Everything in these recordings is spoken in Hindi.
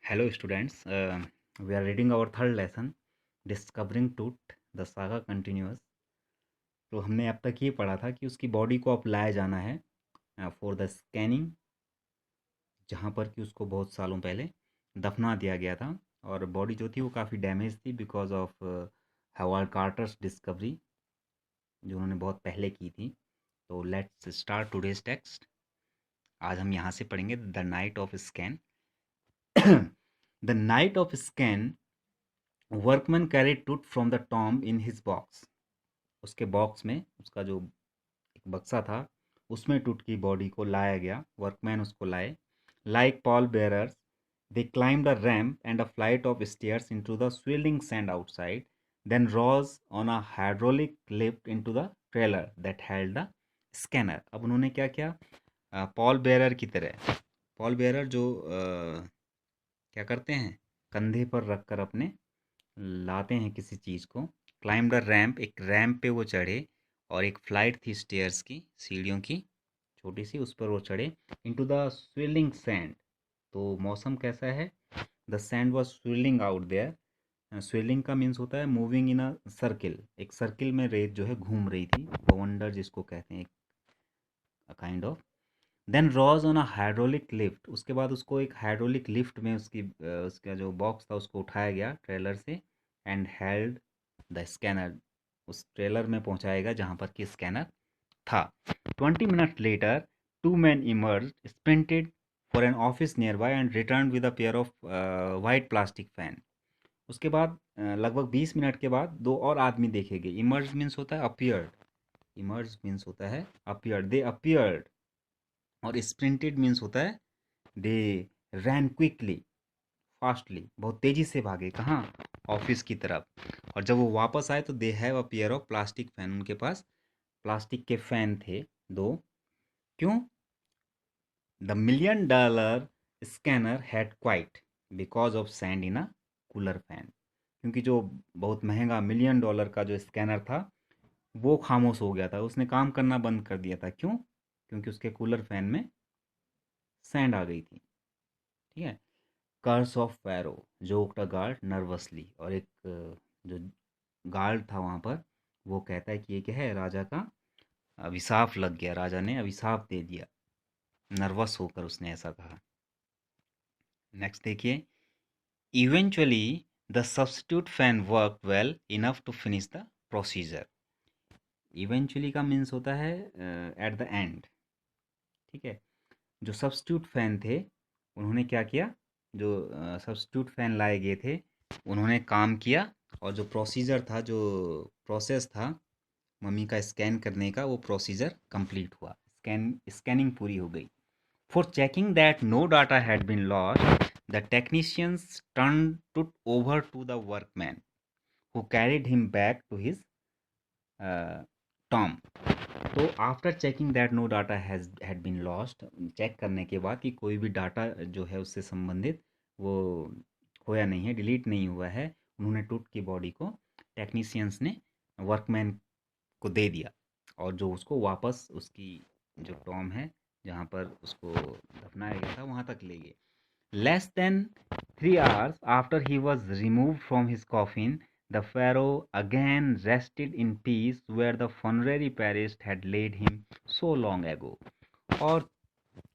Hello students, we are reading our third lesson, Discovering Tooth, the saga continues. तो हमने अब तक ये पढ़ा था कि उसकी बॉडी को अब लाया जाना है फॉर द स्कैनिंग, जहाँ पर कि उसको बहुत सालों पहले दफना दिया गया था और बॉडी जो थी वो काफ़ी डैमेज थी because of Howard Carter's discovery जो उन्होंने बहुत पहले की थी। तो लेट्स स्टार्ट टुडेज टेक्स्ट। आज हम यहाँ से पढ़ेंगे the night of scan. The night of scan, workman carried tooth from the Tom in his box. उसके बॉक्स में उसका जो एक बक्सा था उसमें टूथ की बॉडी को लाया गया, वर्कमैन उसको लाए। Like pall bearers they climbed a ramp and a flight of stairs into the swirling sand outside, then rose on a hydraulic lift into the trailer that held the scanner. अब उन्होंने क्या किया, पॉल बेयरर की तरह, पॉल बेयरर जो क्या करते हैं, कंधे पर रखकर अपने लाते हैं किसी चीज़ को। क्लाइम द रैम्प, एक रैम्प पे वो चढ़े और एक फ्लाइट थी स्टेयर्स की, सीढ़ियों की छोटी सी, उस पर वो चढ़े। इनटू द स्विलिंग सैंड, तो मौसम कैसा है, the sand was swirling out there. Swirling का मीन्स होता है मूविंग इन अ सर्किल, एक सर्किल में रेत जो है घूम रही थी, बवंडर जिसको कहते हैं, एक kind of. Then rose on a hydraulic lift, उसके बाद उसको एक हाइड्रोलिक लिफ्ट में उसका जो बॉक्स था उसको उठाया गया ट्रेलर से, एंड हेल्ड द स्कैनर, उस ट्रेलर में पहुंचाएगा जहां पर कि स्कैनर था। 20 minute later two man emerge sprinted for an office near and return with a pair of white plastic fan. उसके बाद लगभग 20 मिनट के बाद दो और आदमी देखे गए। इमर्ज मीन्स होता है अपियर्ड, इमर्ज मीन्स होता है अपियर्ड, दे अपियर्ड। और स्प्रिंटेड मीन्स होता है दे रैन क्विकली, फास्टली, बहुत तेजी से भागे, कहाँ, ऑफिस की तरफ। और जब वो वापस आए तो they have a pair of plastic fan, उनके पास प्लास्टिक के फैन थे दो। क्यों, the $1 million scanner had quite because of sand in a cooler fan, क्योंकि जो बहुत महंगा $1 million का जो स्कैनर था वो खामोश हो गया था, उसने काम करना बंद कर दिया था। क्यों, क्योंकि उसके कूलर फैन में सैंड आ गई थी। ठीक है। Curse of pharaoh, joked a guard nervously, और एक जो गार्ड था वहाँ पर वो कहता है कि ये क्या है, राजा का अभिशाप लग गया, राजा ने अभिशाप दे दिया, नर्वस होकर उसने ऐसा कहा। नेक्स्ट देखिए, eventually the substitute fan work well enough to finish the procedure. Eventually का मीन्स होता है एट द एंड। ठीक है। जो सब्स्टिट्यूट फैन थे उन्होंने क्या किया, जो सब्स्टिट्यूट फैन लाए गए थे उन्होंने काम किया, और जो प्रोसीजर था, जो प्रोसेस था मम्मी का स्कैन करने का, वो प्रोसीजर कंप्लीट हुआ, स्कैनिंग पूरी हो गई। For checking that no data had been lost, the technicians turn over to the workman who carried him back to his tomb. तो after checking that no data had been lost, check करने के बाद कि कोई भी डाटा जो है उससे संबंधित वो खोया नहीं है, डिलीट नहीं हुआ है, उन्होंने टूट की बॉडी को टेक्नीशियंस ने वर्कमैन को दे दिया, और जो उसको वापस उसकी जो टॉम है जहाँ पर उसको दफनाया गया था वहाँ तक ले गए। Less than 3 hours after he was removed from his coffin, the pharaoh again rested in peace where the funerary priest had laid him so long ago. और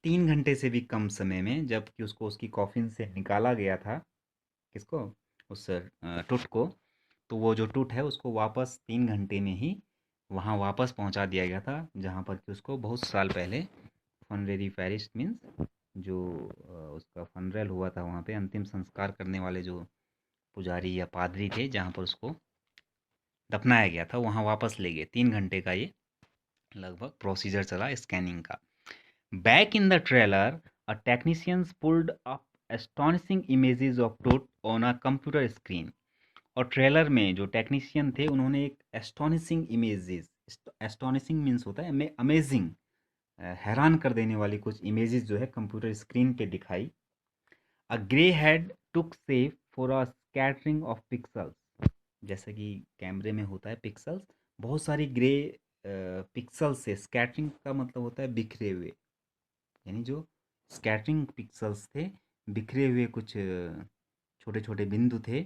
3 घंटे से भी कम समय में जबकि उसको उसकी कॉफिन से निकाला गया था, किसको, उस टुट को, तो वो जो टुट है उसको वापस 3 घंटे में ही वहाँ वापस पहुँचा दिया गया था जहाँ पर कि उसको बहुत साल पहले, फनरेरी पैरिश मीन्स जो उसका फनरेल हुआ था, वहाँ पे अंतिम संस्कार करने वाले जो पुजारी या पादरी थे जहाँ पर उसको दफनाया गया था वहाँ वापस ले गए। 3 घंटे का ये लगभग प्रोसीजर चला स्कैनिंग का। Back in the trailer, a technicians pulled up astonishing images of टूट ऑन अ कंप्यूटर स्क्रीन। और ट्रेलर में जो टेक्नीशियन थे उन्होंने एक एस्टॉनिशिंग इमेजेस, एस्टॉनिशिंग मीन्स होता है अमेजिंग, हैरान कर देने वाली कुछ इमेजेस जो है कंप्यूटर स्क्रीन पे दिखाई। A grey head took shape for a scattering of pixels, जैसे कि कैमरे में होता है पिक्सल्स, बहुत सारी ग्रे पिक्सल से, स्कैटरिंग का मतलब होता है बिखरे हुए, यानी जो स्कैटरिंग पिक्सल्स थे बिखरे हुए कुछ छोटे छोटे बिंदु थे,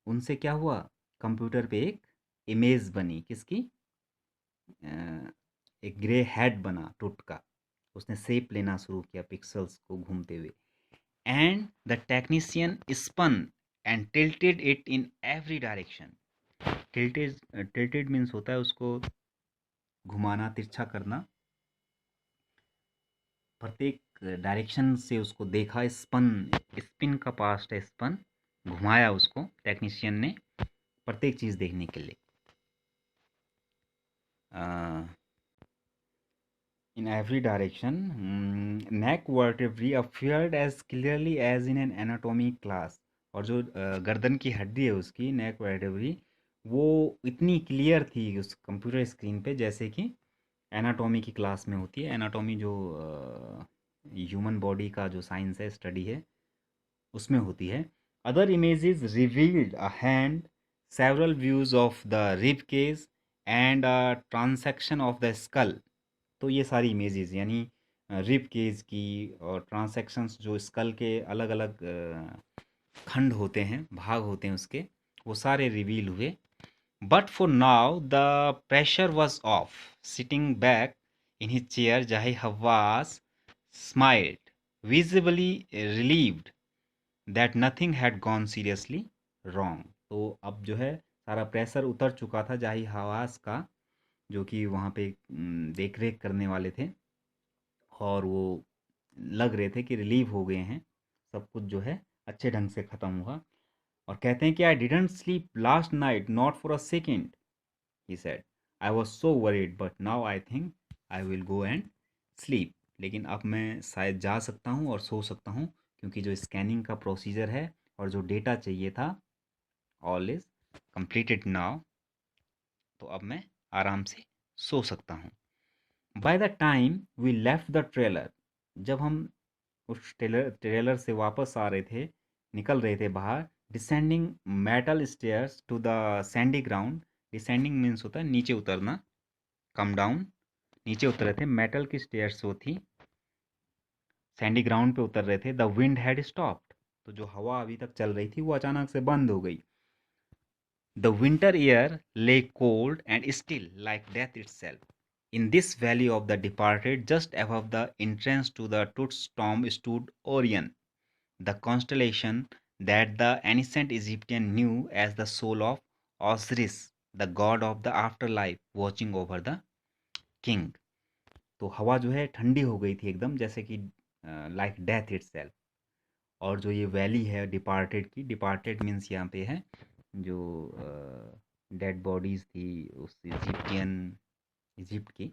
उनसे क्या हुआ, कंप्यूटर पे एक इमेज बनी, किसकी, अ, एक ग्रे हेड बना टूट का। उसने शेप लेना शुरू किया पिक्सल्स को घूमते हुए, and the technician spun and tilted it in every direction. Tilted means होता है उसको घुमाना, तिरछा करना, प्रत्येक डायरेक्शन से उसको देखा, स्पन, स्पिन का पास्ट है स्पन, घुमाया उसको टेक्नीशियन ने प्रत्येक चीज़ देखने के लिए। In every direction, neck vertebrae appeared as clearly as in an anatomy class। और जो गर्दन की हड्डी है उसकी नेक वर्टेब्री, वो इतनी क्लियर थी उस कंप्यूटर स्क्रीन पे जैसे कि एनाटॉमी की क्लास में होती है। एनाटॉमी जो ह्यूमन बॉडी का जो साइंस है, स्टडी है, उसमें होती है। Other images revealed a hand, several views of the rib cage and a transaction of the skull. तो ये सारी इमेजेस यानी रिब केज की और ट्रांसैक्शंस, जो स्कल के अलग अलग खंड होते हैं, भाग होते हैं उसके, वो सारे रिवील हुए। But for now the pressure was off. Sitting back in his chair, Zahi Hawass smiled, visibly relieved that nothing had gone seriously wrong. तो अब जो है सारा प्रेशर उतर चुका था जाही हवास का, जो कि वहाँ पे देख रेख करने वाले थे, और वो लग रहे थे कि रिलीव हो गए हैं, सब कुछ जो है अच्छे ढंग से ख़त्म हुआ। और कहते हैं कि I didn't sleep last night not for a second, he said, I was so worried but now I think I will go and sleep. लेकिन अब मैं शायद जा सकता हूँ और सो सकता हूँ, क्योंकि जो स्कैनिंग का प्रोसीजर है और जो डेटा चाहिए था, ऑल इज़ completed नाउ, तो अब मैं आराम से सो सकता हूँ। By the time we left the trailer, जब हम उस ट्रेलर से वापस आ रहे थे, निकल रहे थे बाहर, descending metal stairs to the sandy ground. Descending means होता है नीचे उतरना, कम डाउन, नीचे उतर रहे थे, मेटल की स्टेयर्स वो थी, सैंडी ग्राउंड पे उतर रहे थे। द विंड हैड स्टॉप्ड, तो जो हवा अभी तक चल रही थी वो अचानक से बंद हो गई। द विंटर एयर ले cold and still like death itself. In this valley of the departed, just above the entrance to the Tut's tomb, stood Orion, the constellation that the ancient Egyptian knew as the soul of Osiris, the god of the afterlife, watching over the king। तो हवा जो है ठंडी हो गई थी एकदम, जैसे कि लाइक डेथ इटसेल्फ। और जो ये वैली है डिपार्टेड की, डिपार्टेड मीन्स यहाँ पे है जो डेड बॉडीज थी उस इजिप्ट की,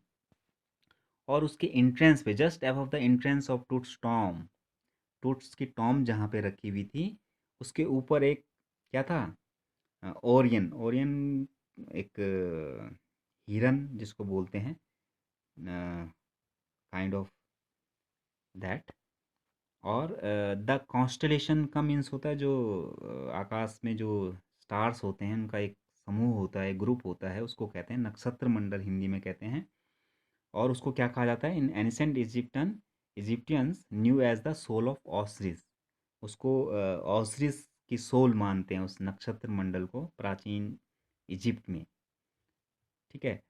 और उसके एंट्रेंस पे, just above the entrance of Toots Tom, Toots की टॉम जहाँ पे रखी हुई थी, उसके ऊपर एक क्या था, ओरियन। ओरियन एक हिरन जिसको बोलते हैं, काइंड ऑफ दैट। और द कॉन्स्टलेशन का मीन्स होता है जो आकाश में जो स्टार्स होते हैं उनका एक समूह होता है, ग्रुप होता है, उसको कहते हैं नक्षत्र मंडल, हिंदी में कहते हैं। और उसको क्या कहा जाता है, in ancient Egyptians knew as the soul of Osiris. उसको ऑसरिस की सोल मानते हैं उस नक्षत्र मंडल को, प्राचीन इजिप्ट में। ठीक है।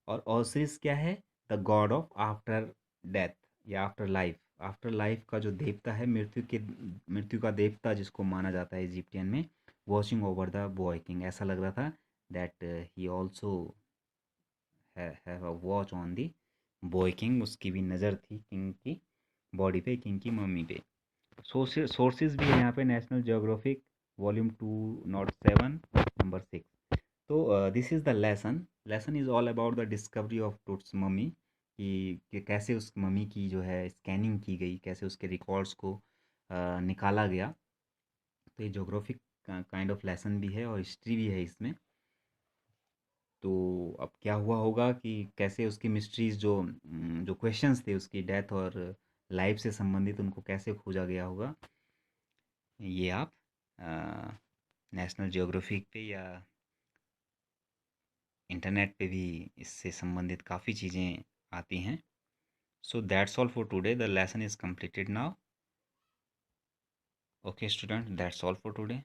और ऑसरिस क्या है, the God of after death या आफ्टर लाइफ। आफ्टर लाइफ का जो देवता है, मृत्यु का देवता जिसको माना जाता है इजिप्टियन में, watching over the boy king. ऐसा लग रहा था that he also have a watch on the boy king, उसकी भी नज़र थी किंग की बॉडी पे, किंग की मम्मी पे। सोर्सेज भी है यहाँ पे, नेशनल जियोग्राफिक वॉल्यूम 207 नंबर 6। तो this is the lesson. Lesson is all about the discovery of Toots mummy, कि कैसे उस मम्मी की जो है स्कैनिंग की गई, कैसे उसके रिकॉर्ड्स को निकाला गया। तो ये जोग्राफिक काइंड ऑफ लेसन भी है और हिस्ट्री भी है इसमें। तो अब क्या हुआ होगा कि कैसे उसकी मिस्ट्रीज़, जो क्वेश्चंस थे उसकी डेथ और लाइफ से संबंधित, उनको कैसे खोजा गया होगा, ये आप नेशनल जियोग्राफिक पे या इंटरनेट पे भी इससे संबंधित काफ़ी चीज़ें आती हैं। So that's all for today, the lesson is completed now. Okay, student, that's all for today.